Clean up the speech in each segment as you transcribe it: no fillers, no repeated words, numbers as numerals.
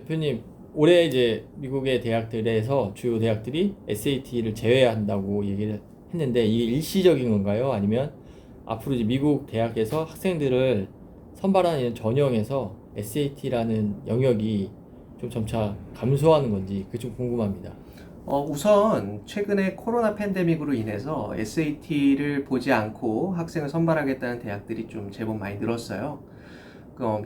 대표님, 올해 이제 미국의 대학들에서 주요 대학들이 SAT를 제외한다고 얘기를 했는데 이게 일시적인 건가요? 아니면 앞으로 이제 미국 대학에서 학생들을 선발하는 전형에서 SAT라는 영역이 좀 점차 감소하는 건지 그게 좀 궁금합니다. 우선 최근에 코로나 팬데믹으로 인해서 SAT를 보지 않고 학생을 선발하겠다는 대학들이 좀 제법 많이 늘었어요.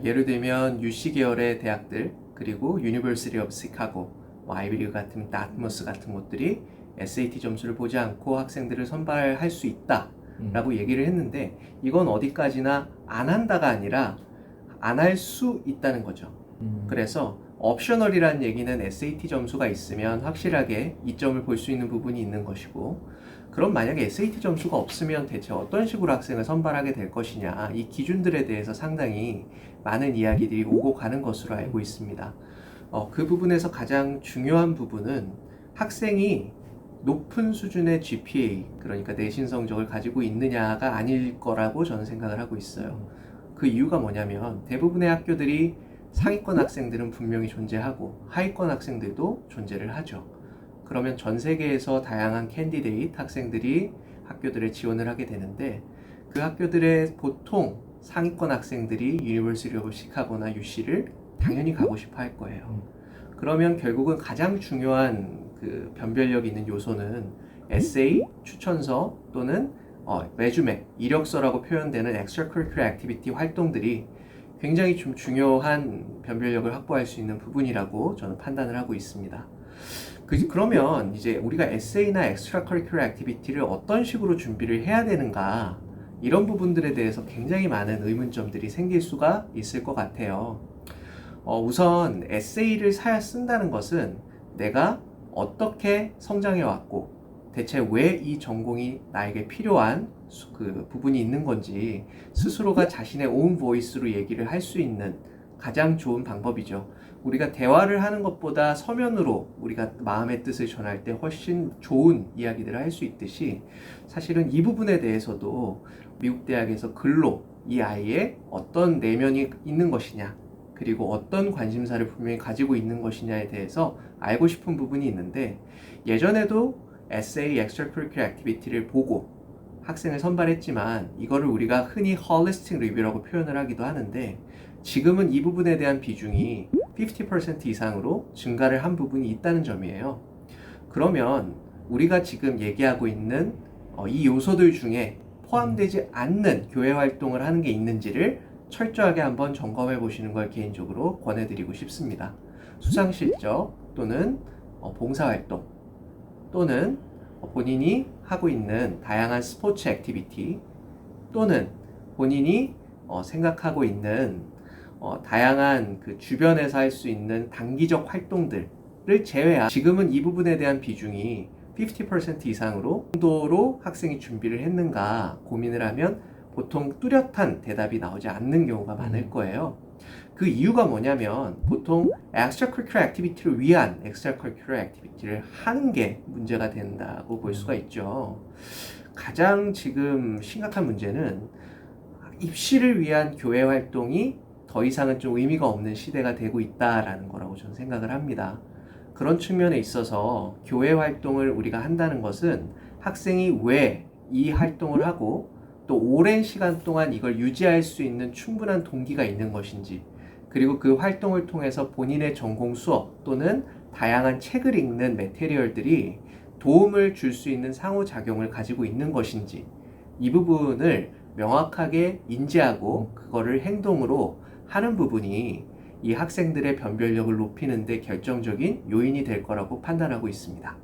예를 들면 UC 계열의 대학들, 그리고 University of Chicago, 아이비리그 같은 다트머스 같은 곳들이 SAT 점수를 보지 않고 학생들을 선발할 수 있다라고 얘기를 했는데, 이건 어디까지나 안 한다가 아니라 안 할 수 있다는 거죠. 그래서 옵셔널이라는 얘기는 SAT 점수가 있으면 확실하게 이점을 볼 수 있는 부분이 있는 것이고, 그럼 만약에 SAT 점수가 없으면 대체 어떤 식으로 학생을 선발하게 될 것이냐, 이 기준들에 대해서 상당히 많은 이야기들이 오고 가는 것으로 알고 있습니다. 그 부분에서 가장 중요한 부분은 학생이 높은 수준의 GPA, 그러니까 내신 성적을 가지고 있느냐가 아닐 거라고 저는 생각을 하고 있어요. 그 이유가 뭐냐면 대부분의 학교들이 상위권 학생들은 분명히 존재하고 하위권 학생들도 존재를 하죠. 그러면 전 세계에서 다양한 캔디데이트 학생들이 학교들에 지원을 하게 되는데, 그 학교들의 보통 상위권 학생들이 유니버시티 오브 시카고나 UC를 당연히 가고 싶어 할 거예요. 그러면 결국은 가장 중요한 그 변별력 있는 요소는 에세이, 추천서 또는 레주메, 이력서라고 표현되는 extracurricular activity 활동들이 굉장히 좀 중요한 변별력을 확보할 수 있는 부분이라고 저는 판단을 하고 있습니다. 그러면 이제 우리가 에세이나 extracurricular activity를 어떤 식으로 준비를 해야 되는가, 이런 부분들에 대해서 굉장히 많은 의문점들이 생길 수가 있을 것 같아요. 우선 에세이를 쓴다는 것은 내가 어떻게 성장해 왔고 대체 왜 이 전공이 나에게 필요한 그 부분이 있는 건지 스스로가 자신의 own voice로 얘기를 할 수 있는 가장 좋은 방법이죠. 우리가 대화를 하는 것보다 서면으로 우리가 마음의 뜻을 전할 때 훨씬 좋은 이야기들을 할 수 있듯이, 사실은 이 부분에 대해서도 미국 대학에서 글로 이 아이의 어떤 내면이 있는 것이냐, 그리고 어떤 관심사를 분명히 가지고 있는 것이냐에 대해서 알고 싶은 부분이 있는데, 예전에도 에세이, extracurricular activity를 보고 학생을 선발했지만 이거를 우리가 흔히 holistic review라고 표현을 하기도 하는데, 지금은 이 부분에 대한 비중이 50% 이상으로 증가를 한 부분이 있다는 점이에요. 그러면 우리가 지금 얘기하고 있는 이 요소들 중에 포함되지 않는 교회 활동을 하는 게 있는지를 철저하게 한번 점검해 보시는 걸 개인적으로 권해드리고 싶습니다. 수상실적 또는 봉사활동 또는 본인이 하고 있는 다양한 스포츠 액티비티 또는 본인이 생각하고 있는 다양한 그 주변에서 할 수 있는 단기적 활동들을 제외한, 지금은 이 부분에 대한 비중이 50% 이상으로 정도로 학생이 준비를 했는가 고민을 하면 보통 뚜렷한 대답이 나오지 않는 경우가 많을 거예요. 그 이유가 뭐냐면 보통 extracurricular activity를 위한 extracurricular activity를 하는 게 문제가 된다고 볼 수가 있죠. 가장 지금 심각한 문제는 입시를 위한 교회 활동이 더 이상은 좀 의미가 없는 시대가 되고 있다라는 거라고 저는 생각을 합니다. 그런 측면에 있어서 교회 활동을 우리가 한다는 것은 학생이 왜 이 활동을 하고 또 오랜 시간 동안 이걸 유지할 수 있는 충분한 동기가 있는 것인지, 그리고 그 활동을 통해서 본인의 전공 수업 또는 다양한 책을 읽는 매테리얼들이 도움을 줄 수 있는 상호작용을 가지고 있는 것인지, 이 부분을 명확하게 인지하고 그거를 행동으로 하는 부분이 이 학생들의 변별력을 높이는 데 결정적인 요인이 될 거라고 판단하고 있습니다.